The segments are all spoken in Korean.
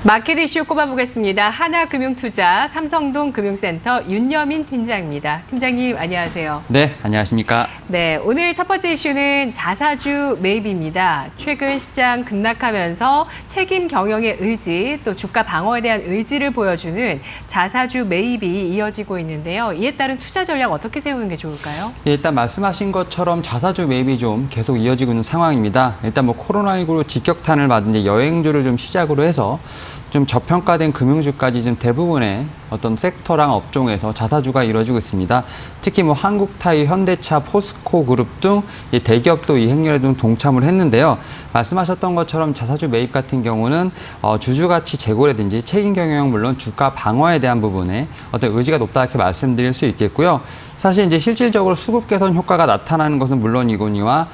마켓 이슈 꼽아보겠습니다. 하나금융투자 삼성동 금융센터 윤여민 팀장입니다. 팀장님 안녕하세요. 네, 안녕하십니까. 네, 오늘 첫 번째 이슈는 자사주 매입입니다. 최근 시장 급락하면서 책임 경영의 의지, 또 주가 방어에 대한 의지를 보여주는 자사주 매입이 이어지고 있는데요. 이에 따른 투자 전략 어떻게 세우는 게 좋을까요? 예, 일단 말씀하신 것처럼 자사주 매입이 좀 계속 이어지고 있는 상황입니다. 일단 코로나19로 직격탄을 맞은 이제 여행주를 좀 시작으로 해서 좀 저평가된 금융주까지 좀 대부분의 어떤 섹터랑 업종에서 자사주가 이루어지고 있습니다. 특히 한국타이, 현대차, 포스코 그룹 등 대기업도 이 행렬에 좀 동참을 했는데요. 말씀하셨던 것처럼 자사주 매입 같은 경우는 주주가치 제고라든지 책임 경영 물론 주가 방어에 대한 부분에 어떤 의지가 높다 이렇게 말씀드릴 수 있겠고요. 사실 이제 실질적으로 수급 개선 효과가 나타나는 것은 물론이거니와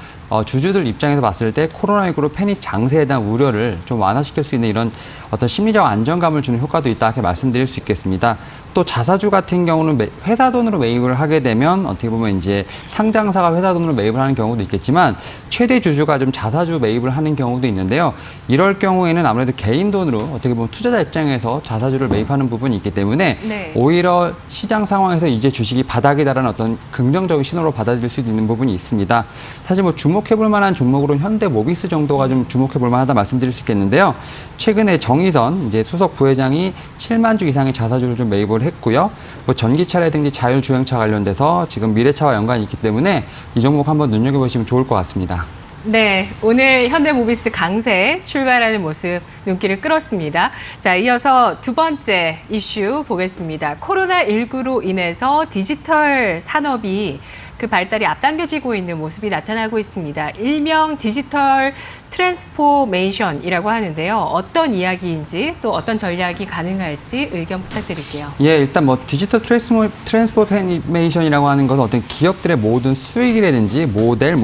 주주들 입장에서 봤을 때 코로나19로 패닉 장세에 대한 우려를 좀 완화시킬 수 있는 이런 어떤 심리적 안정감을 주는 효과도 있다 이렇게 말씀드릴 수 있겠습니다. 또 자사주 같은 경우는 회사 돈으로 매입을 하게 되면 어떻게 보면 이제 상장사가 회사 돈으로 매입을 하는 경우도 있겠지만 최대 주주가 좀 자사주 매입을 하는 경우도 있는데요. 이럴 경우에는 아무래도 개인 돈으로 어떻게 보면 투자자 입장에서 자사주를 매입하는 부분이 있기 때문에 네. 오히려 시장 상황에서 이제 주식이 바닥이다라는 어떤 긍정적인 신호로 받아들일 수 있는 부분이 있습니다. 사실 주목해볼 만한 종목으로 현대모비스 정도가 좀 주목해볼 만하다 말씀드릴 수 있겠는데요. 최근에 정의선 이제 수석 부회장이 7만 주 이상의 자사주를 좀 매입을 했고요. 전기차라든지 자율주행차 관련돼서 지금 미래차와 연관이 있기 때문에 이 종목 한번 눈여겨보시면 좋을 것 같습니다. 네, 오늘 현대모비스 강세 출발하는 모습 눈길을 끌었습니다. 자, 이어서 두 번째 이슈 보겠습니다. 코로나19로 인해서 디지털 산업이 그 발달이 앞당겨지고 있는 모습이 나타나고 있습니다. 일명 디지털 트랜스포메이션이라고 하는데요. 어떤 이야기인지 또 어떤 전략이 가능할지 의견 부탁드릴게요. 예, 일단 디지털 트랜스포메이션이라고 하는 것은 어떤 기업들의 모든 수익이라든지 모델,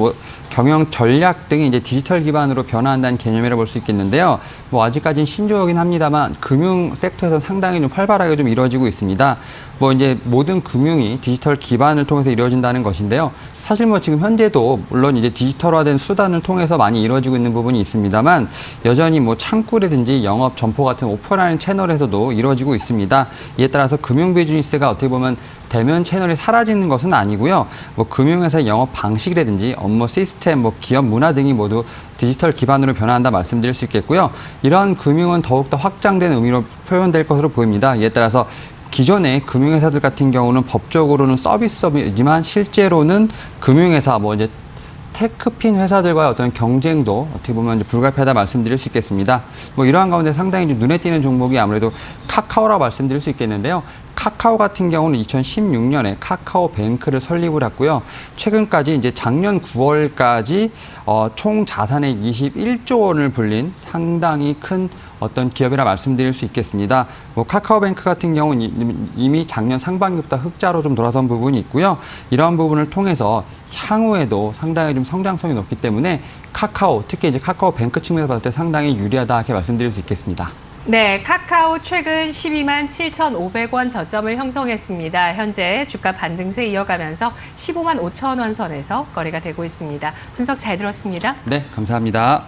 경영 전략 등이 이제 디지털 기반으로 변화한다는 개념이라고 볼 수 있겠는데요. 아직까지는 신조어긴 합니다만 금융 섹터에서 상당히 좀 활발하게 좀 이루어지고 있습니다. 이제 모든 금융이 디지털 기반을 통해서 이루어진다는 것인데요. 사실 지금 현재도 물론 이제 디지털화된 수단을 통해서 많이 이루어지고 있는 부분이 있습니다만 여전히 창구라든지 영업 점포 같은 오프라인 채널에서도 이루어지고 있습니다. 이에 따라서 금융 비즈니스가 어떻게 보면 대면 채널이 사라지는 것은 아니고요. 금융회사의 영업 방식이라든지 업무 시스템, 기업 문화 등이 모두 디지털 기반으로 변화한다 말씀드릴 수 있겠고요. 이러한 금융은 더욱더 확장된 의미로 표현될 것으로 보입니다. 이에 따라서 기존의 금융회사들 같은 경우는 법적으로는 서비스업이지만 실제로는 금융회사, 이제 테크핀 회사들과의 어떤 경쟁도 어떻게 보면 이제 불가피하다 말씀드릴 수 있겠습니다. 이러한 가운데 상당히 좀 눈에 띄는 종목이 아무래도 카카오라고 말씀드릴 수 있겠는데요. 카카오 같은 경우는 2016년에 카카오뱅크를 설립을 했고요. 최근까지 이제 작년 9월까지 총 자산의 21조 원을 불린 상당히 큰 어떤 기업이라 말씀드릴 수 있겠습니다. 카카오뱅크 같은 경우는 이미 작년 상반기부터 흑자로 좀 돌아선 부분이 있고요. 이러한 부분을 통해서 향후에도 상당히 좀 성장성이 높기 때문에 카카오, 특히 이제 카카오뱅크 측면에서 봤을 때 상당히 유리하다 이렇게 말씀드릴 수 있겠습니다. 네, 카카오 최근 12만 7,500원 저점을 형성했습니다. 현재 주가 반등세 이어가면서 15만 5천 원 선에서 거래가 되고 있습니다. 분석 잘 들었습니다. 네, 감사합니다.